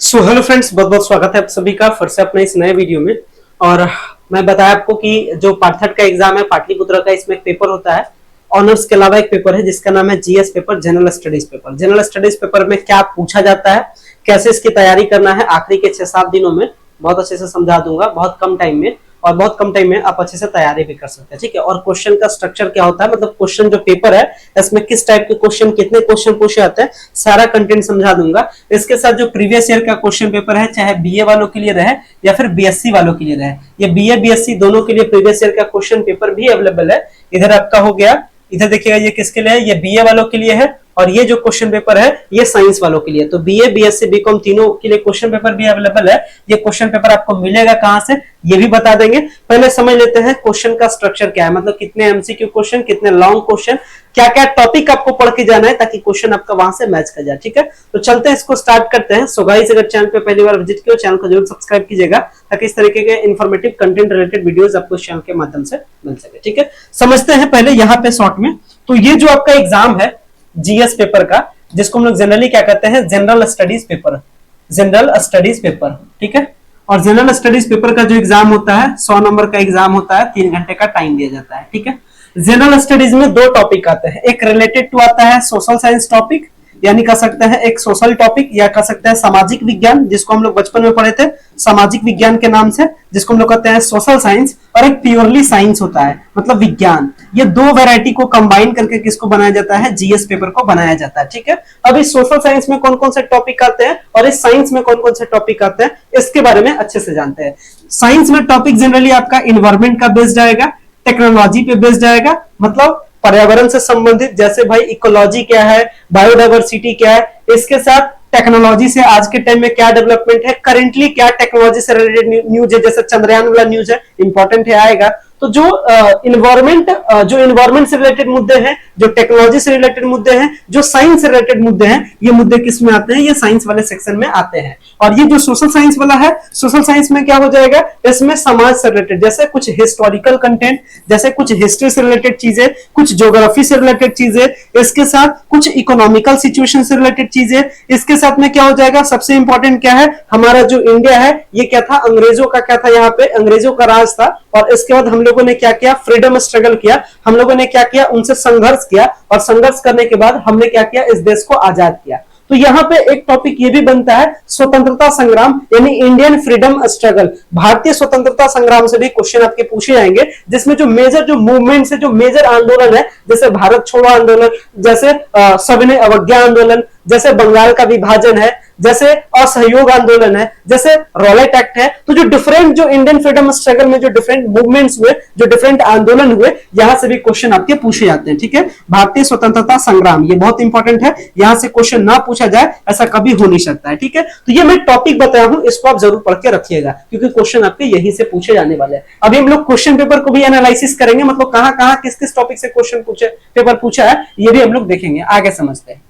Hello friends, बहुत बहुत स्वागत है आप सभी का फिर से अपने इस नए वीडियो में। और मैं बताया आपको कि जो पार्ट थर्ड का एग्जाम है पाटलिपुत्र का, इसमें एक पेपर होता है ऑनर्स के अलावा, एक पेपर है जिसका नाम है GS paper, general studies paper. General studies paper में क्या पूछा जाता है, कैसे इसकी तैयारी करना है, आखिरी के 6-7 दिनों में बहुत अच्छे से समझा दूंगा, बहुत कम टाइम में, और बहुत कम टाइम में आप अच्छे से तैयारी भी कर सकते हैं। ठीक है, और क्वेश्चन का स्ट्रक्चर क्या होता है, मतलब क्वेश्चन जो पेपर है इसमें किस टाइप के क्वेश्चन, कितने क्वेश्चन पूछे जाते हैं, सारा कंटेंट समझा दूंगा। इसके साथ जो प्रीवियस ईयर का क्वेश्चन पेपर है, चाहे बीए वालों के लिए रहे या फिर बीएससी वालों के लिए रहे, ये बीए बीएससी दोनों के लिए प्रीवियस ईयर का क्वेश्चन पेपर भी अवेलेबल है। इधर आपका हो गया, इधर देखिएगा ये किसके लिए है, ये बीए वालों के लिए है, और ये जो क्वेश्चन पेपर है ये साइंस वालों के लिए। तो बीए बीएससी बीकॉम तीनों के लिए क्वेश्चन पेपर भी अवेलेबल है। ये क्वेश्चन पेपर आपको मिलेगा कहां से, ये भी बता देंगे। पहले समझ लेते हैं क्वेश्चन का स्ट्रक्चर क्या है, मतलब कितने एमसीक्यू क्वेश्चन, कितने लॉन्ग क्वेश्चन, क्या क्या टॉपिक आपको पढ़ के जाना है ताकि क्वेश्चन आपका वहां से मैच कर जाए। ठीक है, तो चलते हैं, इसको स्टार्ट करते हैं। सो गाइस, अगर चैनल पे पहली बार विजिट किया, चैनल को जरूर सब्सक्राइब कीजिएगा ताकि इस तरीके के इन्फॉर्मेटिव कंटेंट रिलेटेड वीडियोस आपको इस चैनल के माध्यम से मिल सके। ठीक है, समझते हैं पहले यहाँ पे शॉर्ट में। तो ये जो आपका एग्जाम है जीएस पेपर का, जिसको हम लोग जनरली क्या कहते हैं, general studies paper, general studies paper. ठीक है, और जनरल स्टडीज पेपर का जो एग्जाम होता है 100 नंबर का एग्जाम होता है, 3 घंटे का टाइम दिया जाता है। ठीक है, जनरल स्टडीज में 2 टॉपिक आते हैं, एक रिलेटेड टू आता है सोशल साइंस टॉपिक, यानी कह सकते हैं एक सोशल टॉपिक, या कह सकते हैं सामाजिक विज्ञान, जिसको हम लोग बचपन में पढ़े थे सामाजिक विज्ञान के नाम से, जिसको हम लोग कहते हैं सोशल साइंस। और एक प्योरली साइंस होता है, मतलब विज्ञान। ये 2 वैरायटी को कंबाइन करके किसको बनाया जाता है, जीएस पेपर को बनाया जाता है। ठीक है, अब इस सोशल साइंस में कौन कौन से टॉपिक आते हैं और इस साइंस में कौन कौन से टॉपिक आते हैं, इसके बारे में अच्छे से जानते हैं। साइंस में टॉपिक जनरली आपका इन्वायरमेंट का बेस्ड आएगा, टेक्नोलॉजी पे बेस्ड आएगा, मतलब पर्यावरण से संबंधित, जैसे भाई इकोलॉजी क्या है, बायोडाइवर्सिटी क्या है, इसके साथ टेक्नोलॉजी से आज के टाइम में क्या डेवलपमेंट है, करेंटली क्या टेक्नोलॉजी से रिलेटेड न्यूज है, जैसे चंद्रयान वाला न्यूज है, इंपॉर्टेंट है, आएगा। तो जो इन्वायरमेंट से रिलेटेड मुद्दे हैं, जो टेक्नोलॉजी से रिलेटेड मुद्दे हैं, जो साइंस से रिलेटेड मुद्दे हैं, ये मुद्दे किस में आते हैं, ये साइंस वाले सेक्शन में आते हैं। और ये जो सोशल साइंस वाला है, सोशल साइंस में क्या हो जाएगा, इसमें समाज से रिलेटेड, जैसे कुछ हिस्टोरिकल कंटेंट, जैसे कुछ हिस्ट्री से रिलेटेड चीजें, कुछ ज्योग्राफी से रिलेटेड चीजें, इसके साथ कुछ इकोनॉमिकल सिचुएशन से रिलेटेड चीजें। इसके साथ में क्या हो जाएगा, सबसे इंपॉर्टेंट क्या है, हमारा जो इंडिया है ये क्या था, अंग्रेजों का क्या था, यहाँ पे अंग्रेजों का राज था, और इसके बाद हम लोगों ने क्या किया, फ्रीडम स्ट्रगल किया, हम लोगों ने क्या किया, उनसे संघर्ष किया, और संघर्ष करने के बाद हमने क्या किया, इस देश को आजाद किया। तो यहाँ पे एक टॉपिक ये भी बनता है स्वतंत्रता संग्राम, यानी इंडियन फ्रीडम स्ट्रगल, भारतीय स्वतंत्रता संग्राम से भी क्वेश्चन आपके पूछे जाएंगे, जिसमें जो मेजर जो मूवमेंट है, जो मेजर आंदोलन है, जैसे भारत छोड़ो आंदोलन, जैसे सविनय अवज्ञा आंदोलन, जैसे बंगाल का विभाजन है, जैसे असहयोग आंदोलन है, जैसे रॉलेट एक्ट है। तो जो डिफरेंट, जो इंडियन फ्रीडम स्ट्रगल में जो डिफरेंट मूवमेंट्स हुए, जो डिफरेंट आंदोलन हुए, यहां से भी क्वेश्चन आपके पूछे जाते हैं। ठीक है, भारतीय स्वतंत्रता संग्राम ये बहुत इंपॉर्टेंट है, यहां से क्वेश्चन ना पूछा जाए ऐसा कभी हो नहीं सकता है। ठीक है, तो ये मैं टॉपिक बताया हूं, इसको आप जरूर पढ़ के रखिएगा, क्योंकि क्वेश्चन आपके यही से पूछे जाने वाले हैं। अभी हम लोग क्वेश्चन पेपर को भी एनालिसिस करेंगे, मतलब कहां कहां किस किस टॉपिक से क्वेश्चन पेपर पूछा है, ये भी हम लोग देखेंगे, आगे समझते हैं।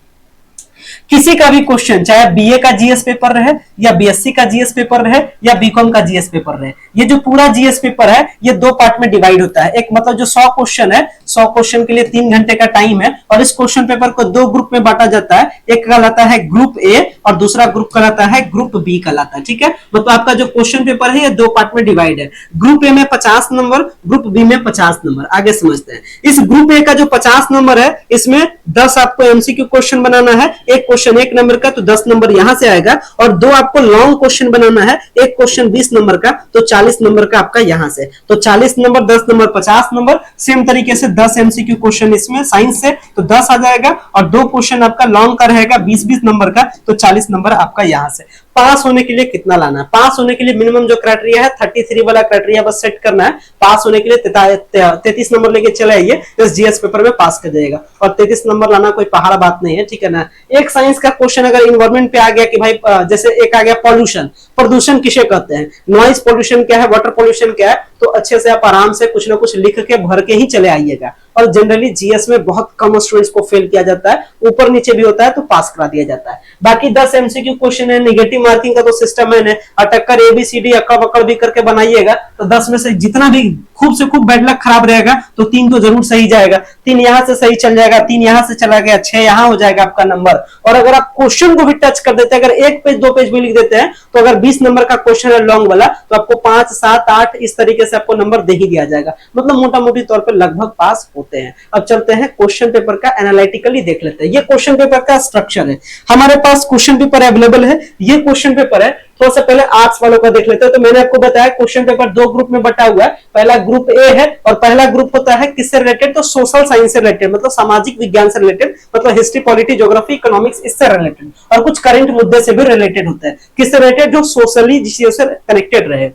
किसी का भी क्वेश्चन, चाहे बीए का जीएस पेपर रहे, या बीएससी का जीएस पेपर रहे, या बीकॉम का जीएस पेपर रहे, ये जो पूरा जीएस पेपर है ये 2 पार्ट में डिवाइड होता है। एक मतलब जो 100 क्वेश्चन है, 100 क्वेश्चन के लिए 3 घंटे का टाइम है, और इस क्वेश्चन पेपर को 2 ग्रुप में बांटा जाता है, एक कहलाता है ग्रुप ए और दूसरा ग्रुप कहलाता है ग्रुप बी कहलाता है। ठीक है, मतलब आपका जो क्वेश्चन पेपर है ये 2 पार्ट में डिवाइड है, ग्रुप ए में 50 नंबर, ग्रुप बी में 50 नंबर। आगे समझते हैं। इस ग्रुप ए का जो 50 नंबर है, इसमें 10 आपको एमसीक्यू क्वेश्चन बनाना है, एक क्वेश्चन 1 नंबर का तो 10 नंबर यहां से आएगा, और 2 आपको लॉन्ग क्वेश्चन बनाना है, एक क्वेश्चन 20 नंबर का तो 40 नंबर का आपका यहां से, तो 40 नंबर, 10 नंबर, 50 नंबर। सेम तरीके से 10 एमसीक्यू क्वेश्चन इसमें साइंस से तो 10 आ जाएगा, और 2 क्वेश्चन आपका लॉन्ग का रहेगा 20-20 नंबर का, तो 40 नंबर आपका यहां से। पास होने के लिए कितना लाना है, पास होने के लिए मिनिमम जो क्राइटेरिया है 33 वाला क्राइटेरिया बस सेट करना है। पास होने के लिए 33 नंबर लेके चले आइए, इस जीएस पेपर में पास कर जाएगा, और 33 नंबर लाना कोई पहाड़ बात नहीं है। ठीक है ना। एक साइंस का क्वेश्चन अगर इन्वायरमेंट पे आ गया कि भाई, जैसे एक आ गया पॉल्यूशन, प्रदूषण किसे कहते हैं, नॉइज पॉल्यूशन क्या है, वाटर पॉल्यूशन क्या है, तो अच्छे से आप आराम से कुछ ना कुछ लिख के भर के ही चले आइएगा। और जनरली जीएस में बहुत कम स्टूडेंट्स को फेल किया जाता है, ऊपर नीचे भी होता है तो पास करा दिया जाता है। बाकी 10 एमसीक्यू क्वेश्चन है, नेगेटिव मार्किंग का तो सिस्टम है, अटक्कर एबीसीडी अक्कड़ बक्कड़ भी करके बनाइएगा, तो 10 में से जितना भी खूब से खूब बैड लक खराब रहेगा तो 3 तो जरूर सही जाएगा, 3 यहां से सही चल जाएगा, 3 यहां से चला गया, 6 यहां हो जाएगा आपका नंबर। और अगर आप क्वेश्चन को भी टच कर देते हैं, अगर 1 पेज 2 पेज भी लिख देते हैं, तो अगर 20 नंबर का क्वेश्चन है लॉन्ग वाला, तो आपको 5 7 8 इस तरीके से आपको नंबर दे ही दिया जाएगा, मतलब मोटा मोटी तौर पर लगभग पास होते हैं। अब चलते हैं क्वेश्चन पेपर का एनालिटिकली देख लेते हैं। ये क्वेश्चन पेपर का स्ट्रक्चर है, हमारे पास क्वेश्चन पेपर अवेलेबल है, ये क्वेश्चन पेपर है। थोड़ा सा पहले आर्ट्स वालों का देख लेते हैं। तो मैंने आपको बताया क्वेश्चन पेपर 2 ग्रुप में बटा हुआ है, पहला ग्रुप ए है और पहला ग्रुप होता है किससे रिलेटेड, तो सोशल साइंस से रिलेटेड, मतलब सामाजिक विज्ञान से रिलेटेड, मतलब हिस्ट्री पॉलिटी ज्योग्राफी इकोनॉमिक्स इससे रिलेटेड, और कुछ करंट मुद्दे से भी रिलेटेड होता है। किससे रिलेटेड, जो सोशली जिससे से कनेक्टेड रहे।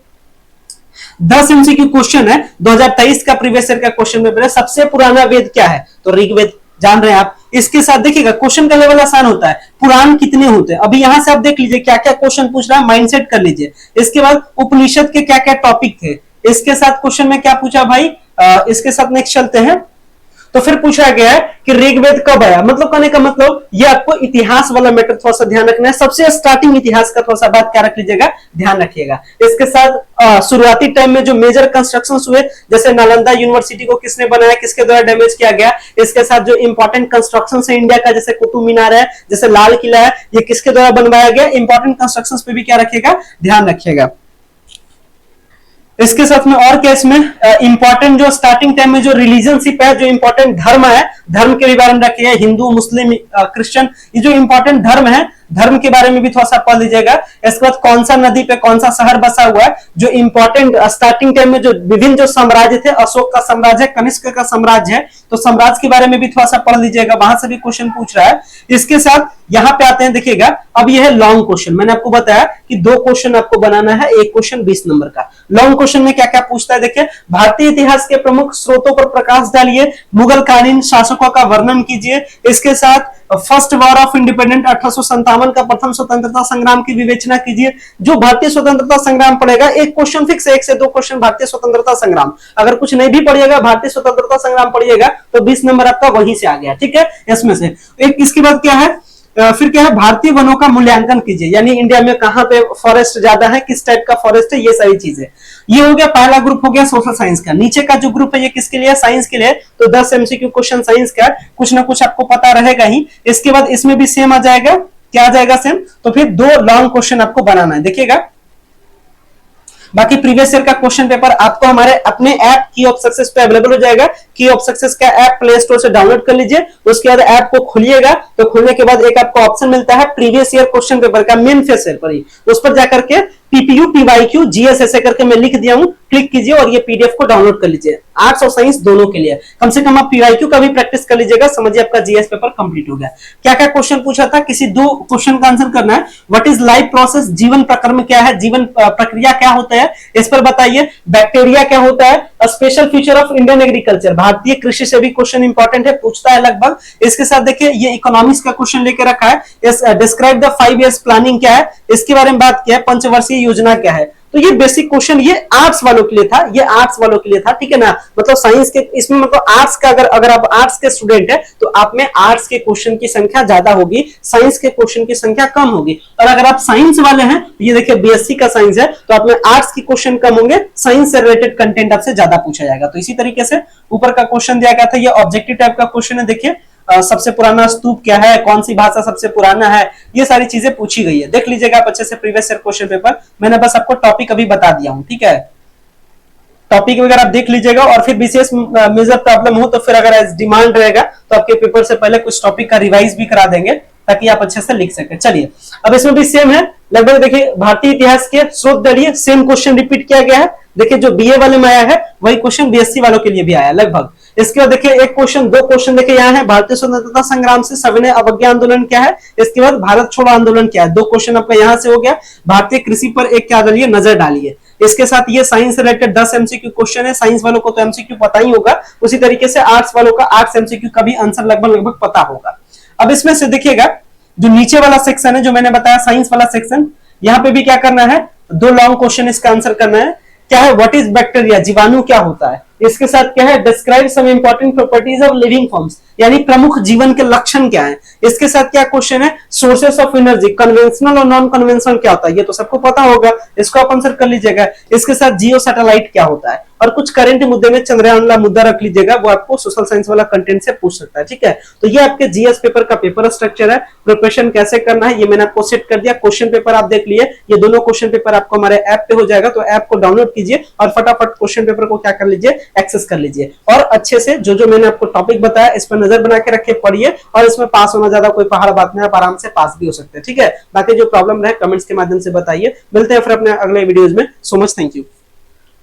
10 एमसीक्यू क्वेश्चन है, 2023 का प्रीवियस ईयर का क्वेश्चन पेपर है। सबसे पुराना वेद क्या है, तो ऋग्वेद, जान रहे हैं आप। इसके साथ देखिएगा क्वेश्चन का लेवल आसान होता है, पुराण कितने होते हैं, अभी यहां से आप देख लीजिए क्या क्या क्वेश्चन पूछ रहा है, माइंडसेट कर लीजिए। इसके बाद उपनिषद के क्या क्या टॉपिक थे, इसके साथ क्वेश्चन में क्या पूछा भाई, इसके साथ नेक्स्ट चलते हैं। तो फिर पूछा गया है कि ऋग्वेद कब आया, मतलब कहने का मतलब ये आपको इतिहास वाला मैटर थोड़ा सा ध्यान रखना है, सबसे स्टार्टिंग इतिहास का थोड़ा सा बात क्या रख लीजिएगा, ध्यान रखिएगा। इसके साथ शुरुआती टाइम में जो मेजर कंस्ट्रक्शंस हुए, जैसे नालंदा यूनिवर्सिटी को किसने बनाया, किसके द्वारा डैमेज किया गया। इसके साथ जो इंपॉर्टेंट कंस्ट्रक्शन है इंडिया का, जैसे कुतुब मीनार है, जैसे लाल किला है, ये किसके द्वारा बनवाया गया, इंपॉर्टेंट कंस्ट्रक्शन पे भी क्या रखिएगा, ध्यान रखिएगा। इसके साथ में और क्या इसमें इंपॉर्टेंट जो स्टार्टिंग टाइम में जो रिलीजनशिप है, जो इंपॉर्टेंट धर्म है, धर्म के बारे में रखिए, हिंदू मुस्लिम क्रिश्चियन, ये जो इंपॉर्टेंट धर्म है, धर्म के बारे में भी थोड़ा सा पढ़ लीजिएगा। इसके बाद कौन सा नदी पे कौन सा शहर बसा हुआ है, जो इंपॉर्टेंट स्टार्टिंग टाइम में जो विभिन्न जो साम्राज्य थे, अशोक का साम्राज्य, कनिष्क का साम्राज्य है, तो साम्राज्य के बारे में भी थोड़ा सा पढ़ लीजिएगा, वहां से भी क्वेश्चन पूछ रहा है। इसके साथ यहाँ पे आते हैं, देखिएगा अब यह है लॉन्ग क्वेश्चन। मैंने आपको बताया कि 2 क्वेश्चन आपको बनाना है, एक क्वेश्चन 20 नंबर का। लॉन्ग क्वेश्चन में क्या क्या पूछता है, देखिए भारतीय इतिहास के प्रमुख स्रोतों पर प्रकाश डालिए, मुगल कालीन शासकों का वर्णन कीजिए। इसके साथ फर्स्ट वॉर ऑफ इंडिपेंडेंट 1857 का प्रथम स्वतंत्रता संग्राम की विवेचना कीजिए। जो भारतीय स्वतंत्रता संग्राम पड़ेगा, एक क्वेश्चन फिक्स है, 1 से 2 क्वेश्चन भारतीय स्वतंत्रता संग्राम। अगर कुछ नहीं भी पढ़िएगा, भारतीय स्वतंत्रता संग्राम पढ़िएगा, तो 20 नंबर आपका वहीं से आ गया, ठीक है। इसमें से एक, इसके बाद क्या है, फिर क्या है, भारतीय वनों का मूल्यांकन कीजिए, यानी इंडिया में कहां पे फॉरेस्ट ज्यादा है, किस टाइप का फॉरेस्ट है, ये सारी चीजें। ये हो गया पहला ग्रुप, हो गया सोशल साइंस का। नीचे का जो ग्रुप है ये किसके लिए, साइंस के लिए। तो 10 एमसीक्यू क्वेश्चन साइंस का, कुछ ना कुछ आपको पता रहेगा ही। इसके बाद इसमें भी सेम आ जाएगा, क्या आ जाएगा, सेम। तो फिर 2 लॉन्ग क्वेश्चन आपको बनाना है, देखिएगा। बाकी प्रीवियस ईयर का क्वेश्चन पेपर आपको हमारे अपने ऐप की ऑफ सक्सेस पे अवेलेबल हो जाएगा। की ऑफ सक्सेस का ऐप प्ले स्टोर से डाउनलोड कर लीजिए, उसके बाद ऐप को खोलिएगा, तो खोलने के बाद एक आपको ऑप्शन मिलता है प्रीवियस ईयर क्वेश्चन पेपर का, मेन फेस पर ही, उस पर जाकर के पीपीयू टीवाईक्यू जीएस ऐसे करके मैं लिख दिया हूं, क्लिक कीजिए और ये पीडीएफ को डाउनलोड कर लीजिए। आर्ट्स और साइंस दोनों के लिए कम से कम आप पीवाईक्यू का भी प्रैक्टिस कर लीजिएगा, समझिए आपका जीएस पेपर कंप्लीट हो गया। क्या क्या क्वेश्चन पूछा था, किसी 2 क्वेश्चन का आंसर करना है। व्हाट इज लाइफ प्रोसेस, जीवन प्रक्रम क्या है, जीवन प्रक्रिया क्या होता है, इस पर बताइए। बैक्टीरिया क्या होता है, special feature of Indian agriculture, भारतीय कृषि से भी क्वेश्चन इंपॉर्टेंट है, पूछता है लगभग। इसके साथ देखिए ये इकोनॉमिक्स का क्वेश्चन लेके रखा है, डिस्क्राइब द 5 इयर्स प्लानिंग क्या है, इसके बारे में बात किया है, पंचवर्षीय योजना क्या है। तो ये बेसिक क्वेश्चन ये आर्ट्स वालों के लिए था, ये आर्ट्स वालों के लिए था, ठीक है ना। मतलब साइंस के इसमें मतलब आर्ट्स का अगर आप आर्ट्स के स्टूडेंट है तो आप में आर्ट्स के क्वेश्चन की संख्या ज्यादा होगी, साइंस के क्वेश्चन की संख्या कम होगी। और अगर आप साइंस वाले हैं, ये देखिए बीएससी का साइंस है, तो आप में आर्ट्स की क्वेश्चन कम होंगे, साइंस से रिलेटेड कंटेंट आपसे ज्यादा पूछा जाएगा। तो इसी तरीके से ऊपर का क्वेश्चन दिया गया था, ये ऑब्जेक्टिव टाइप का क्वेश्चन है। देखिए सबसे पुराना स्तूप क्या है, कौन सी भाषा सबसे पुराना है, ये सारी चीजें पूछी गई है, देख लीजिएगा आप अच्छे से प्रीवियस ईयर क्वेश्चन पेपर। मैंने बस आपको टॉपिक अभी बता दिया हूं, ठीक है। टॉपिक वगैरह आप देख लीजिएगा, और फिर विशेष मेजर प्रॉब्लम हो तो फिर अगर डिमांड रहेगा तो आपके पेपर से पहले कुछ टॉपिक का रिवाइज भी करा देंगे, ताकि आप अच्छे से लिख सके। चलिए अब इसमें भी सेम है लगभग, देखिए भारतीय इतिहास के स्रोत डालिए, सेम क्वेश्चन रिपीट किया गया है। देखिए जो बीए वाले में आया है वही क्वेश्चन बीएससी वालों के लिए भी आया लगभग। इसके बाद देखिए एक क्वेश्चन, 2 क्वेश्चन देखिए यहाँ है, भारतीय स्वतंत्रता संग्राम से सविनय अवज्ञा आंदोलन क्या है, इसके बाद भारत छोड़ो आंदोलन क्या है। 2 क्वेश्चन आपका यहाँ से हो गया। भारतीय कृषि पर एक क्या डालिए, नजर डालिए। इसके साथ ये साइंस से रिलेटेड 10 एमसीक्यू क्वेश्चन है, साइंस वालों को तो एमसीक्यू पता ही होगा, उसी तरीके से आर्ट्स वालों का 8 एमसीक्यू का भी आंसर लगभग पता होगा। अब इसमें से देखिएगा जो नीचे वाला सेक्शन है, जो मैंने बताया साइंस वाला सेक्शन, यहाँ पे भी क्या करना है, 2 लॉन्ग क्वेश्चन इसका आंसर करना है। क्या है, व्हाट इज बैक्टीरिया, जीवाणु क्या होता है। इसके साथ क्या है, describe some important properties of living forms, यानी प्रमुख जीवन के लक्षण क्या है। इसके साथ क्या क्वेश्चन है, सोर्सेस ऑफ एनर्जी, कन्वेंशनल और नॉन कन्वेंशनल क्या होता है, ये तो सबको पता होगा, इसको आप आंसर कर लीजिएगा। इसके साथ जियो सैटेलाइट क्या होता है, और कुछ करंट मुद्दे में चंद्रयान वाला मुद्दा रख लीजिएगा, वो आपको सोशल साइंस वाला कंटेंट से पूछ सकता है। ठीक है, तो ये आपके जीएस पेपर का पेपर स्ट्रक्चर है। प्रिपरेशन कैसे करना है ये मैंने आपको सेट कर दिया। क्वेश्चन पेपर आप देख लिए, ये दोनों क्वेश्चन पेपर आपको हमारे ऐप पे हो जाएगा, तो ऐप को डाउनलोड कीजिए और फटाफट क्वेश्चन पेपर को क्या कर लीजिए, एक्सेस कर लीजिए और अच्छे से जो मैंने आपको टॉपिक बताया इस पर नजर बना के रखे, पढ़िए और इसमें पास होना ज्यादा कोई पहाड़ बात नहीं, आप आराम से पास भी हो सकते हैं। ठीक है, बाकी जो प्रॉब्लम रहे कमेंट्स के माध्यम से बताइए। मिलते हैं फिर अपने अगले वीडियोज में। So much, thank you.